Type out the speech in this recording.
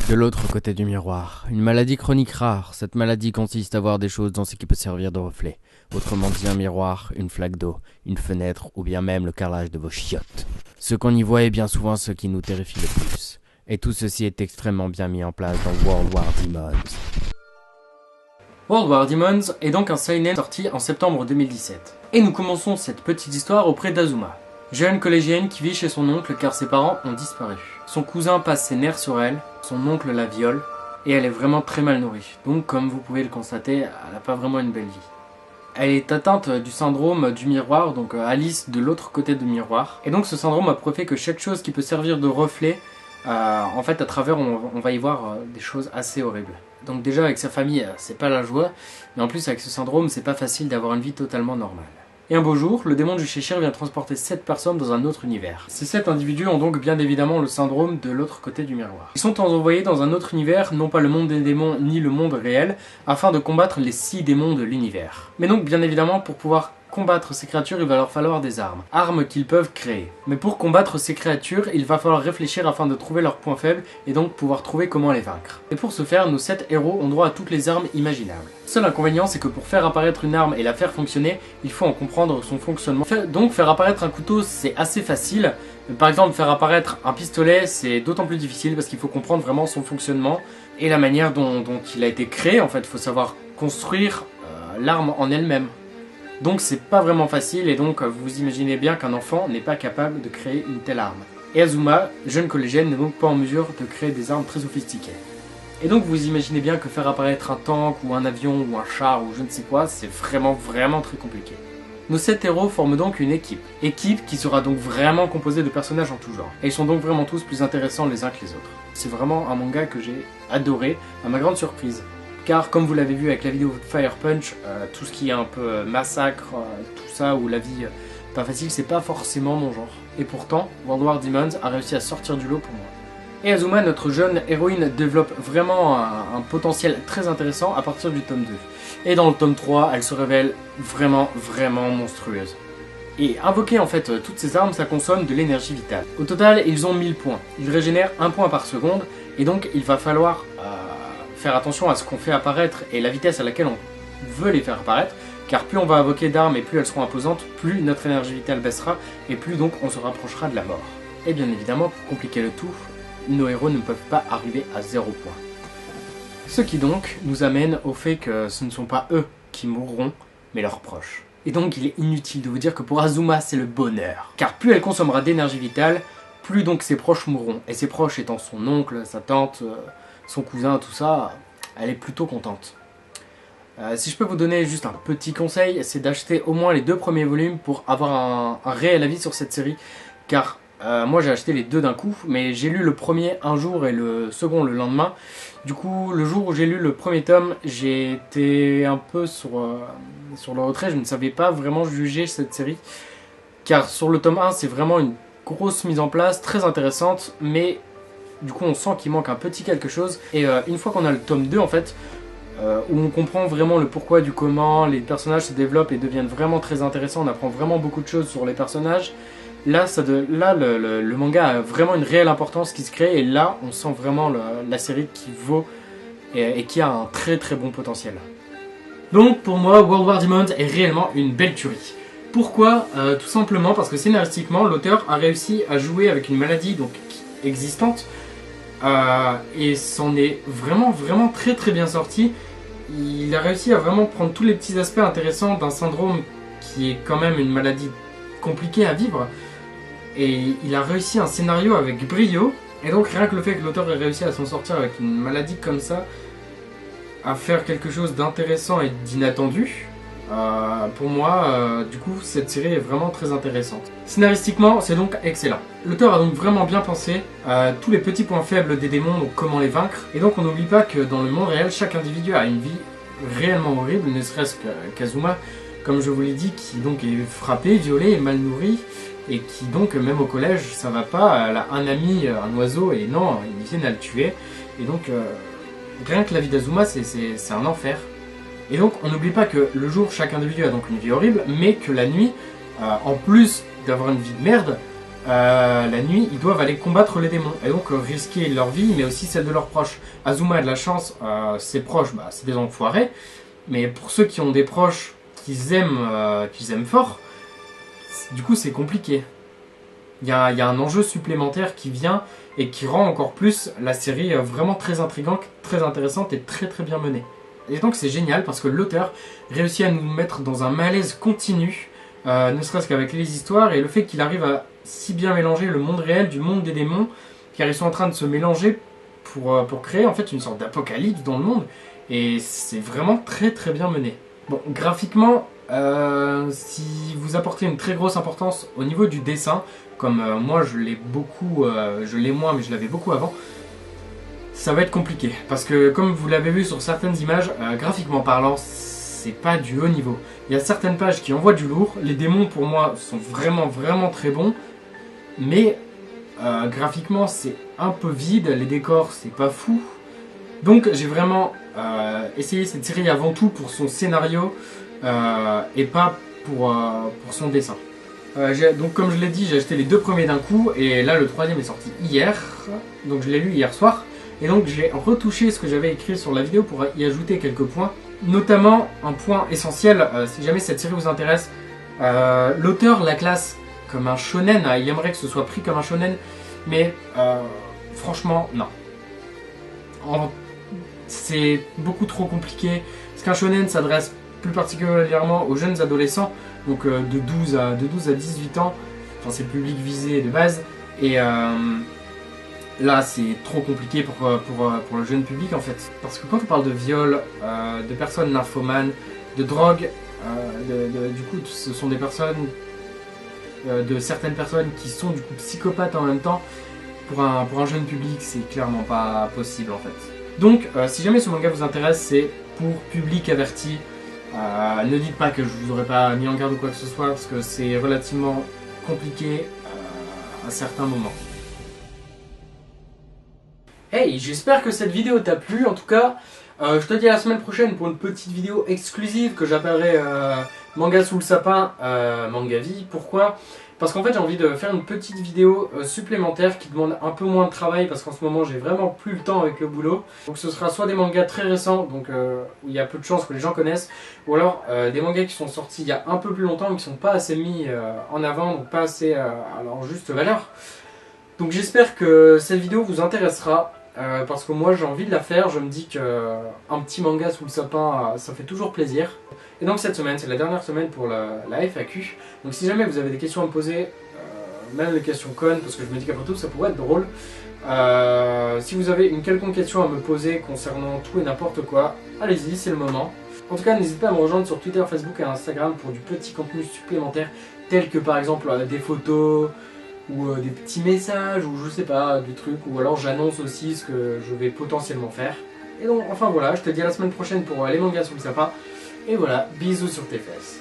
De l'autre côté du miroir, une maladie chronique rare. Cette maladie consiste à voir des choses dans ce qui peut servir de reflet. Autrement dit un miroir, une flaque d'eau, une fenêtre ou bien même le carrelage de vos chiottes. Ce qu'on y voit est bien souvent ce qui nous terrifie le plus. Et tout ceci est extrêmement bien mis en place dans World War Demons. World War Demons est donc un seinen sorti en septembre 2017. Et nous commençons cette petite histoire auprès d'Azuma, jeune collégienne qui vit chez son oncle car ses parents ont disparu. Son cousin passe ses nerfs sur elle, son oncle la viole, et elle est vraiment très mal nourrie. Donc comme vous pouvez le constater, elle n'a pas vraiment une belle vie. Elle est atteinte du syndrome du miroir, donc Alice de l'autre côté du miroir. Et donc ce syndrome a pour effet que chaque chose qui peut servir de reflet, en fait à travers on va y voir des choses assez horribles. Donc déjà avec sa famille c'est pas la joie, mais en plus avec ce syndrome c'est pas facile d'avoir une vie totalement normale. Et un beau jour, le démon du Cheshire vient transporter 7 personnes dans un autre univers. Ces 7 individus ont donc bien évidemment le syndrome de l'autre côté du miroir. Ils sont envoyés dans un autre univers, non pas le monde des démons ni le monde réel, afin de combattre les 6 démons de l'univers. Mais donc bien évidemment pour pouvoir combattre ces créatures, il va leur falloir des armes. Armes qu'ils peuvent créer. Mais pour combattre ces créatures, il va falloir réfléchir afin de trouver leurs points faibles et donc pouvoir trouver comment les vaincre. Et pour ce faire, nos 7 héros ont droit à toutes les armes imaginables. Seul inconvénient, c'est que pour faire apparaître une arme et la faire fonctionner, il faut en comprendre son fonctionnement. Donc faire apparaître un couteau, c'est assez facile. Par exemple, faire apparaître un pistolet, c'est d'autant plus difficile parce qu'il faut comprendre vraiment son fonctionnement et la manière dont il a été créé. En fait, il faut savoir construire l'arme en elle-même. Donc c'est pas vraiment facile et donc vous imaginez bien qu'un enfant n'est pas capable de créer une telle arme. Et Azuma, jeune collégienne, n'est donc pas en mesure de créer des armes très sophistiquées. Et donc vous imaginez bien que faire apparaître un tank ou un avion ou un char ou je ne sais quoi, c'est vraiment très compliqué. Nos 7 héros forment donc une équipe. Équipe qui sera donc vraiment composée de personnages en tout genre. Et ils sont donc vraiment tous plus intéressants les uns que les autres. C'est vraiment un manga que j'ai adoré, à ma grande surprise. Car comme vous l'avez vu avec la vidéo de Fire Punch, tout ce qui est un peu massacre, tout ça, ou la vie pas facile, c'est pas forcément mon genre. Et pourtant, World War Demons a réussi à sortir du lot pour moi. Et Azuma, notre jeune héroïne, développe vraiment un potentiel très intéressant à partir du tome 2. Et dans le tome 3, elle se révèle vraiment monstrueuse. Et invoquer en fait toutes ces armes, ça consomme de l'énergie vitale. Au total, ils ont 1000 points. Ils régénèrent 1 point par seconde, et donc il va falloir faire attention à ce qu'on fait apparaître et la vitesse à laquelle on veut les faire apparaître, car plus on va invoquer d'armes et plus elles seront imposantes, plus notre énergie vitale baissera et plus donc on se rapprochera de la mort. Et bien évidemment, pour compliquer le tout, nos héros ne peuvent pas arriver à 0 point. Ce qui donc nous amène au fait que ce ne sont pas eux qui mourront, mais leurs proches. Et donc il est inutile de vous dire que pour Azuma c'est le bonheur, car plus elle consommera d'énergie vitale, plus donc ses proches mourront. Et ses proches étant son oncle, sa tante, son cousin, tout ça, elle est plutôt contente. Si je peux vous donner juste un petit conseil, c'est d'acheter au moins les 2 premiers volumes pour avoir un réel avis sur cette série. Car moi j'ai acheté les 2 d'un coup, mais j'ai lu le premier un jour et le second le lendemain. Du coup, le jour où j'ai lu le premier tome, j'ai été un peu sur le retrait, je ne savais pas vraiment juger cette série. Car sur le tome 1, c'est vraiment une grosse mise en place, très intéressante, mais du coup on sent qu'il manque un petit quelque chose. Et une fois qu'on a le tome 2 en fait, où on comprend vraiment le pourquoi du comment, les personnages se développent et deviennent vraiment très intéressants, on apprend vraiment beaucoup de choses sur les personnages. Là, le manga a vraiment une réelle importance qui se crée et là on sent vraiment la série qui vaut et qui a un très bon potentiel. Donc pour moi, World War Demons est réellement une belle tuerie. Pourquoi tout simplement parce que scénaristiquement, l'auteur a réussi à jouer avec une maladie donc existante et s'en est vraiment très bien sorti. Il a réussi à vraiment prendre tous les petits aspects intéressants d'un syndrome qui est quand même une maladie compliquée à vivre et il a réussi un scénario avec brio. Et donc rien que le fait que l'auteur ait réussi à s'en sortir avec une maladie comme ça, à faire quelque chose d'intéressant et d'inattendu, pour moi, du coup, cette série est vraiment très intéressante. Scénaristiquement, c'est donc excellent. L'auteur a donc vraiment bien pensé à tous les petits points faibles des démons, donc comment les vaincre. Et donc on n'oublie pas que dans le monde réel, chaque individu a une vie réellement horrible, ne serait-ce qu'Azuma, comme je vous l'ai dit, qui donc est frappé, violé et mal nourri, et qui donc, même au collège, ça va pas, elle a un ami, un oiseau, et non, ils viennent à le tuer. Et donc, rien que la vie d'Azuma, c'est un enfer. Et donc on n'oublie pas que le jour chaque individu a donc une vie horrible, mais que la nuit, en plus d'avoir une vie de merde, la nuit, ils doivent aller combattre les démons et donc risquer leur vie, mais aussi celle de leurs proches. Azuma a de la chance, ses proches, bah, c'est des enfoirés, mais pour ceux qui ont des proches qu'ils aiment fort, du coup c'est compliqué. Il y a un enjeu supplémentaire qui vient et qui rend encore plus la série vraiment très intrigante, très intéressante et très très bien menée. Et donc c'est génial parce que l'auteur réussit à nous mettre dans un malaise continu, ne serait-ce qu'avec les histoires et le fait qu'il arrive à si bien mélanger le monde réel du monde des démons, car ils sont en train de se mélanger pour créer en fait une sorte d'apocalypse dans le monde, et c'est vraiment très très bien mené. Bon, graphiquement, si vous apportez une très grosse importance au niveau du dessin, comme moi je l'ai beaucoup, je l'ai moins mais je l'avais beaucoup avant, ça va être compliqué, parce que comme vous l'avez vu sur certaines images, graphiquement parlant, c'est pas du haut niveau. Il y a certaines pages qui envoient du lourd, les démons pour moi sont vraiment vraiment très bons, mais graphiquement c'est un peu vide, les décors c'est pas fou. Donc j'ai vraiment essayé cette série avant tout pour son scénario et pas pour son dessin. Donc comme je l'ai dit, j'ai acheté les 2 premiers d'un coup et là le 3e est sorti hier, donc je l'ai lu hier soir. Et donc j'ai retouché ce que j'avais écrit sur la vidéo pour y ajouter quelques points, notamment un point essentiel, si jamais cette série vous intéresse, l'auteur la classe comme un shonen, il aimerait que ce soit pris comme un shonen, mais franchement non. C'est beaucoup trop compliqué, parce qu'un shonen s'adresse plus particulièrement aux jeunes adolescents, donc de 12 à 18 ans, enfin c'est le public visé de base, et là c'est trop compliqué pour le jeune public en fait, parce que quand on parle de viol, de personnes nymphomanes, de drogue, du coup ce sont des personnes, de certaines personnes qui sont du coup psychopathes en même temps, pour un jeune public c'est clairement pas possible en fait. Donc si jamais ce manga vous intéresse, c'est pour public averti. Ne dites pas que je vous aurais pas mis en garde ou quoi que ce soit, parce que c'est relativement compliqué à certains moments. Hey, j'espère que cette vidéo t'a plu. En tout cas, je te dis à la semaine prochaine pour une petite vidéo exclusive que j'appellerai Manga sous le sapin, Manga Vie. Pourquoi ? Parce qu'en fait j'ai envie de faire une petite vidéo supplémentaire qui demande un peu moins de travail, parce qu'en ce moment j'ai vraiment plus le temps avec le boulot. Donc ce sera soit des mangas très récents, donc où il y a peu de chances que les gens connaissent, ou alors des mangas qui sont sortis il y a un peu plus longtemps mais qui ne sont pas assez mis en avant, donc pas assez à leur juste valeur. Donc j'espère que cette vidéo vous intéressera, parce que moi j'ai envie de la faire. Je me dis qu'un petit manga sous le sapin, ça fait toujours plaisir. Et donc cette semaine, c'est la dernière semaine pour la FAQ. Donc si jamais vous avez des questions à me poser, même des questions connes, parce que je me dis qu'après tout ça pourrait être drôle. Si vous avez une quelconque question à me poser concernant tout et n'importe quoi, allez-y, c'est le moment. En tout cas, n'hésitez pas à me rejoindre sur Twitter, Facebook et Instagram pour du petit contenu supplémentaire, tel que par exemple des photos, ou des petits messages, ou je sais pas, des trucs, ou alors j'annonce aussi ce que je vais potentiellement faire. Et donc, enfin voilà, je te dis à la semaine prochaine pour les mangas sous le sapin. Et voilà, bisous sur tes fesses.